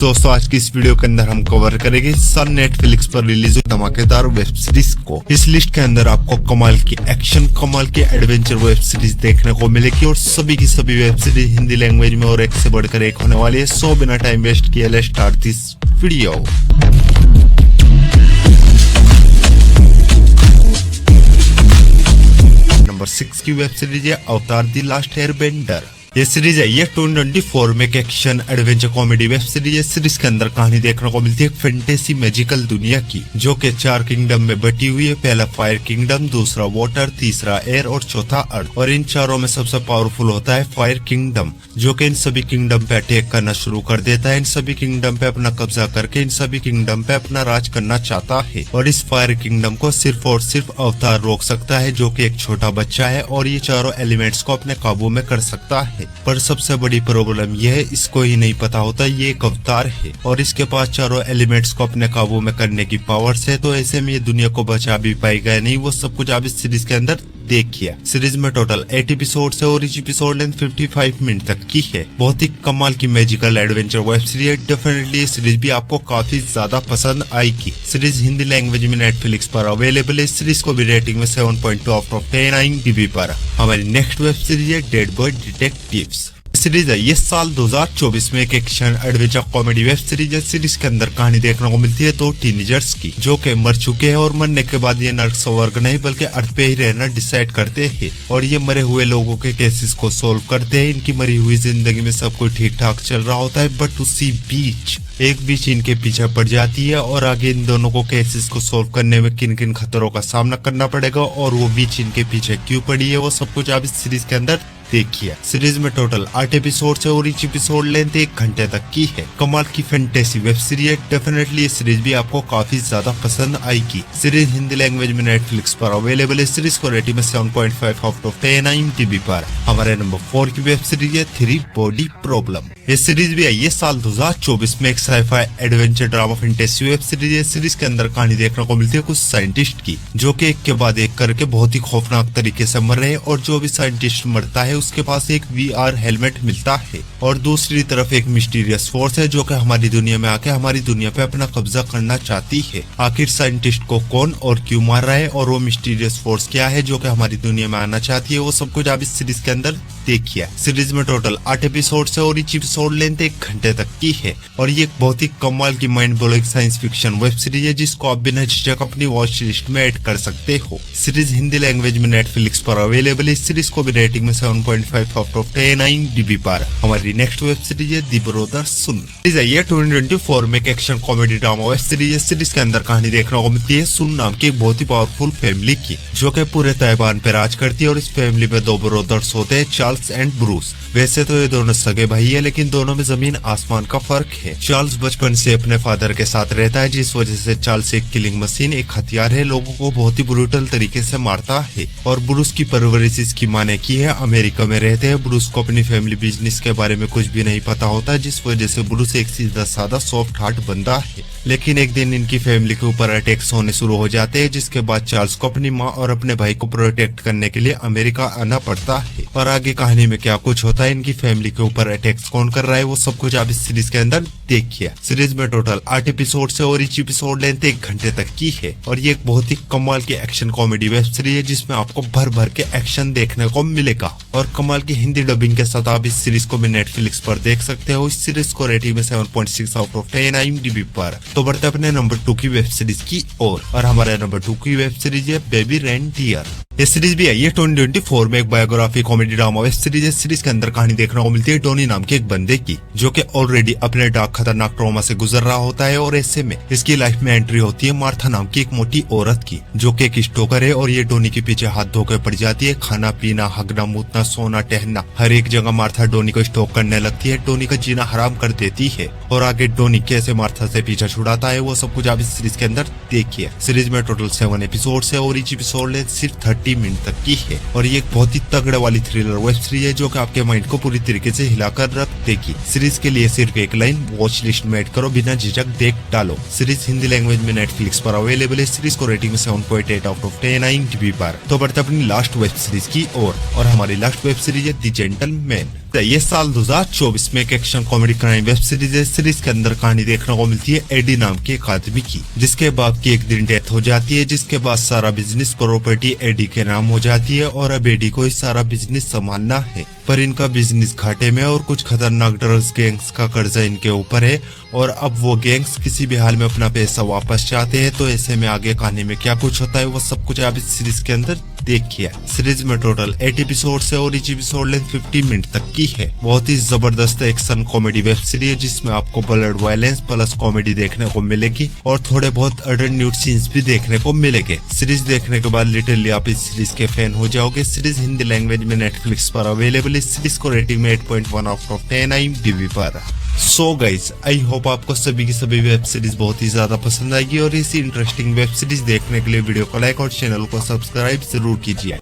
दोस्तों आज की इस वीडियो के अंदर हम कवर करेंगे सन नेटफ्लिक्स पर रिलीज हुई धमाकेदार वेब सीरीज को। इस लिस्ट के अंदर आपको कमाल की एक्शन, कमाल की एडवेंचर वेब सीरीज देखने को मिलेगी और सभी की सभी वेब सीरीज हिंदी लैंग्वेज में और एक से बढ़कर एक होने वाली है। सो बिना टाइम वेस्ट किए let's start this video. Number 6 की वेब सीरीज है अवतार द लास्ट एयरबेंडर। ये सीरीज है ये 2024 में एक action adventure comedy web series है। सीरीज के अंदर कहानी देखने को मिलती है फैंटेसी मैजिकल दुनिया की, जो कि 4 किंगडम में बटी हुई है। पहला फायर किंगडम, दूसरा वाटर, तीसरा एयर और चौथा अर्थ। और इन चारों में सबसे पावरफुल होता है फायर किंगडम, जो कि इन सभी किंगडम पे अटैक करना शुरू कर देता है। इन सभी किंगडम पे अपना कब्जा करके इन सभी किंगडम पे अपना राज करना चाहता है। और इस फायर किंगडम को सिर्फ और सिर्फ अवतार रोक सकता है, जो कि एक छोटा बच्चा है और ये चारों एलिमेंट्स को अपने काबू में कर सकता है। पर सबसे बड़ी प्रॉब्लम यह है, इसको ही नहीं पता होता ये एक अवतार है और इसके पास चारों एलिमेंट्स को अपने काबू में करने की पावर्स है। तो ऐसे में ये दुनिया को बचा भी पाएगा नहीं। वो सब कुछ आप इस सीरीज के अंदर देखिए। सीरीज में टोटल 8 एपिसोड है और इस एपिसोड लेंथ 55 मिनट तक की है। बहुत ही कमाल की मैजिकल एडवेंचर वेब सीरीज है। डेफिनेटली ये सीरीज भी आपको काफी ज्यादा पसंद आएगी। सीरीज हिंदी लैंग्वेज में नेटफ्लिक्स पर अवेलेबल है। सीरीज को भी रेटिंग में 7.2 आउट ऑफ 10 IMDb पर। हमारी नेक्स्ट वेब सीरीज है डेड बॉय डिटेक्टिव्स। सीरीज है ये साल 2024 में एक action adventure comedy web series है। सीरीज के अंदर कहानी देखने को मिलती है 2 टीनेजर्स की, जो कि मर चुके हैं और मरने के बाद ये नर्क स्वर्ग नहीं बल्कि अर्थ पे ही रहना डिसाइड करते हैं। और ये मरे हुए लोगों के केसेस को सोल्व करते हैं। इनकी मरी हुई जिंदगी में सब कुछ ठीक ठाक चल रहा होता है, बट उसी बीच एक बीच इनके पीछे पड़ जाती है और आगे इन दोनों को केसेस को सोल्व करने में किन किन खतरों का सामना करना पड़ेगा और वो बीच इनके पीछे क्यों पड़ी है, वो सब कुछ आप इस सीरीज के अंदर देखिए। सीरीज में टोटल 8 एपिसोड है और each एपिसोड लेंथ 1 घंटे तक की है। कमाल की फैंटेसी वेब सीरीज है। डेफिनेटली ये सीरीज भी आपको काफी ज्यादा पसंद आएगी। सीरीज हिंदी लैंग्वेज में नेटफ्लिक्स पर अवेलेबल है। सीरीज को रेटिंग में 7.5 आउट ऑफ 10 IMDb पर। हमारे नंबर 4 की वेब सीरीज है 3 बॉडी प्रॉब्लम। ये सीरीज भी है ये साल 2024 में एक sci fi adventure drama fantasy web series है। सीरीज के अंदर कहानी देखने को मिलती है कुछ साइंटिस्ट की, जो कि एक के बाद एक करके बहुत ही खौफनाक तरीके से मर रहे हैं। और जो भी साइंटिस्ट मरता है उसके पास एक VR हेलमेट मिलता है। और दूसरी तरफ एक मिस्टीरियस फोर्स है, जो कि हमारी दुनिया में आके हमारी दुनिया पे अपना कब्जा करना चाहती है। आखिर साइंटिस्ट को कौन और क्यों मार रहा है और वो मिस्टीरियस फोर्स क्या है जो कि हमारी दुनिया में आना चाहती है, वो सब कुछ आप इस सीरीज के अंदर देखिए। सीरीज में टोटल 8 एपिसोड है और each एपिसोड लेंथ 1 घंटे तक की है। और ये एक बहुत ही कमाल की mind blowing science fiction web series है, जिसको आप बिना झिझक अपनी वॉच लिस्ट में ऐड कर सकते हो। सीरीज हिंदी लैंग्वेज में नेटफ्लिक्स पर अवेलेबल है। सीरीज को भी रेटिंग में 7.5 आउट ऑफ 10 IMDb पर। हमारी नेक्स्ट वेब सीरीज है द ब्रदर सुन। ये 2024 में एक action comedy drama web series है। सीरीज के अंदर कहानी देखने को मिलती है सुन नाम की एक बहुत ही पावरफुल फैमिली की, जो कि पूरे ताइवान पे राज करती है। और इस फैमिली में 2 ब्रदर्स होते हैं, चार्ल्स एंड ब्रूस। वैसे तो ये दोनों सगे भाई है, लेकिन दोनों में जमीन आसमान का फर्क है। चार्ल्स बचपन से अपने फादर के साथ रहता है, जिस वजह से चार्ल्स एक किलिंग मशीन, एक हथियार है, लोगों को बहुत ही ब्रूटल तरीके से मारता है। और ब्रूस की परवरिश इसकी माँ ने की है। अमेरिका में रहते हैं। ब्रूस को अपनी फैमिली बिजनेस के बारे में कुछ भी नहीं पता होता, जिस वजह से ब्रूस एक सीधा सादा सॉफ्ट हार्ट बंदा है। लेकिन एक दिन इनकी फैमिली के ऊपर अटैक्स होने शुरू हो जाते हैं, जिसके बाद चार्ल्स को अपनी माँ और अपने भाई को प्रोटेक्ट करने के लिए अमेरिका आना पड़ता है। और आगे कहानी में क्या कुछ होता है, इनकी फैमिली के ऊपर अटैक्स कौन कर रहा है, वो सब कुछ आप इस सीरीज के अंदर देखिए। सीरीज में टोटल 8 एपिसोड है और each एपिसोड लेंथ 1 घंटे तक की है। और ये एक बहुत ही कमाल की एक्शन कॉमेडी वेब सीरीज है, जिसमें आपको भर भर के एक्शन देखने को मिलेगा। और कमाल की हिंदी डबिंग के साथ आप इस सीरीज को भी नेटफ्लिक्स पर देख सकते हो। इस सीरीज को रेटिंग में 7.6 आउट ऑफ 10 IMDb पर। तो बढ़ते अपने नंबर 2 की वेब सीरीज की ओर। और हमारे नंबर 2 की वेब सीरीज है बेबी रेंडियर। ये सीरीज भी है ये 2024 में एक biography comedy drama web series है। सीरीज के अंदर कहानी देखने को मिलती है टोनी नाम के एक बंदे की, जो कि ऑलरेडी अपने डार्क खतरनाक ट्रॉमा से गुजर रहा होता है। और ऐसे में इसकी लाइफ में एंट्री होती है मार्था नाम की एक मोटी औरत की, जो कि एक स्टोकर है। और ये टोनी के पीछे हाथ धोके पड़ जाती है। खाना पीना, हगना मुतना, सोना टहना, हर एक जगह मार्था टोनी को स्टॉक करने लगती है। टोनी का जीना हराम कर देती है। और आगे टोनी कैसे मार्था से पीछा छुड़ाता है, वो सब कुछ आप इस सीरीज के अंदर देखिए। सीरीज में टोटल 7 एपिसोड है और each एपिसोड लेंथ सिर्फ 30 मिनट तक की है। और ये एक बहुत ही तगड़े वाली थ्रिलर वेब सीरीज है, जो कि आपके माइंड को पूरी तरीके से हिलाकर रख देगी। सीरीज के लिए सिर्फ एक लाइन वॉच लिस्ट में ऐड करो, बिना झिझक देख डालो। सीरीज हिंदी लैंग्वेज में नेटफ्लिक्स पर अवेलेबल है। सीरीज को रेटिंग में 7.8 आउट ऑफ 10 IMDb पर। तो बढ़ते अपनी लास्ट वेब सीरीज की ओर। और हमारी लास्ट वेब सीरीज है द जेंटलमैन। ये साल 2024 में एक action comedy crime web series है। सीरीज के अंदर कहानी देखने को मिलती है एडी नाम के एक आदमी की, जिसके बाप की एक दिन डेथ हो जाती है, जिसके बाद सारा बिजनेस प्रॉपर्टी एडी के नाम हो जाती है और अब एडी को ही सारा बिजनेस संभालना है। पर इनका बिजनेस घाटे में और कुछ खतरनाक ड्रग्स गैंग्स का कर्जा इनके ऊपर है और अब वो गैंग्स किसी भी हाल में अपना पैसा वापस चाहते हैं। तो ऐसे में आगे कहानी में क्या कुछ होता है वो सब कुछ आप इस सीरीज के अंदर देखिए। सीरीज में टोटल 8 एपिसोड है और ईच एपिसोड लेंथ 50 मिनट तक की है। बहुत ही जबरदस्त एक्शन कॉमेडी वेब सीरीज है जिसमें आपको ब्लड वायलेंस प्लस कॉमेडी देखने को मिलेगी और थोड़े बहुत अडल्ट न्यूड सीन्स भी देखने को मिलेंगे। सीरीज देखने के बाद लिटरली आप इस सीरीज के फैन हो जाओगे। सीरीज हिंदी लैंग्वेज में नेटफ्लिक्स पर अवेलेबल है। सीरीज को रेटिंग में 8.1 आउट ऑफ 10 IMDb पर। सो गाइज, आई होप आपको सभी की सभी वेब सीरीज बहुत ही ज्यादा पसंद आएगी और इसी इंटरेस्टिंग वेब सीरीज देखने के लिए वीडियो को लाइक और चैनल को सब्सक्राइब जरूर कीजिए।